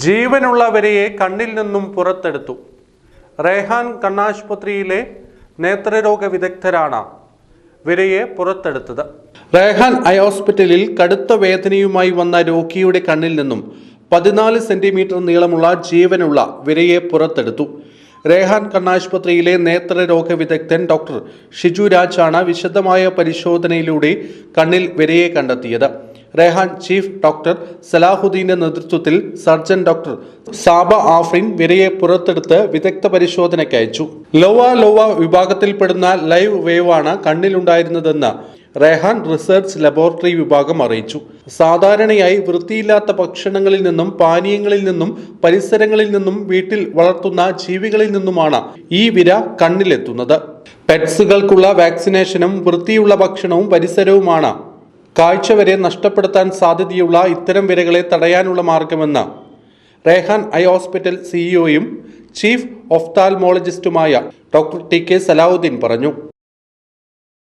ജീവനുള്ളവരെയെ കണ്ണിൽ നിന്നും പുറത്തെടുത്തു. റേഹാൻ കണ്ണാശുപത്രിയിലെ നേത്രരോഗ വിദഗ്ധരാണ് വിരയെ പുറത്തെടുത്തത്. റേഹാൻ ഐ ഹോസ്പിറ്റലിൽ കടുത്ത വേദനയുമായി വന്ന രോഗിയുടെ കണ്ണിൽ നിന്നും 14 സെന്റിമീറ്റർ നീളമുള്ള ജീവനുള്ള വിരയെ പുറത്തെടുത്തു. റേഹാൻ കണ്ണാശുപത്രിയിലെ നേത്രരോഗ വിദഗ്ധൻ ഡോക്ടർ ഷിജു രാജാണ് വിശദമായ പരിശോധനയിലൂടെ കണ്ണിൽ വിരയെ കണ്ടെത്തിയത്. റേഹാൻ ചീഫ് ഡോക്ടർ സലാഹുദ്ദീന്റെ നേതൃത്വത്തിൽ സർജൻ ഡോക്ടർ സാബ ആഫ്രിൻ വിരയെ പുറത്തെടുത്ത് വിദഗ്ധ പരിശോധനയ്ക്ക് അയച്ചു. ലോവ വിഭാഗത്തിൽപ്പെടുന്ന ലൈവ് വേവാണ് കണ്ണിലുണ്ടായിരുന്നതെന്ന് റേഹാൻ റിസർച്ച് ലബോറട്ടറി വിഭാഗം അറിയിച്ചു. സാധാരണയായി വൃത്തിയില്ലാത്ത ഭക്ഷണങ്ങളിൽ നിന്നും പാനീയങ്ങളിൽ നിന്നും പരിസരങ്ങളിൽ നിന്നും വീട്ടിൽ വളർത്തുന്ന ജീവികളിൽ നിന്നുമാണ് ഈ വിര കണ്ണിലെത്തുന്നത്. പെറ്റ്സുകൾക്കുള്ള വാക്സിനേഷനും വൃത്തിയുള്ള ഭക്ഷണവും പരിസരവുമാണ് കാഴ്ച വരെ നഷ്ടപ്പെടുത്താൻ സാധ്യതയുള്ള ഇത്തരം വിരകളെ തടയാനുള്ള മാർഗമെന്ന് റേഹാൻ ഐ ഹോസ്പിറ്റൽ സിഇഒയും ചീഫ് ഒഫ്താൽമോളജിസ്റ്റുമായ ഡോക്ടർ ടി കെ സലാഹുദ്ദീൻ പറഞ്ഞു.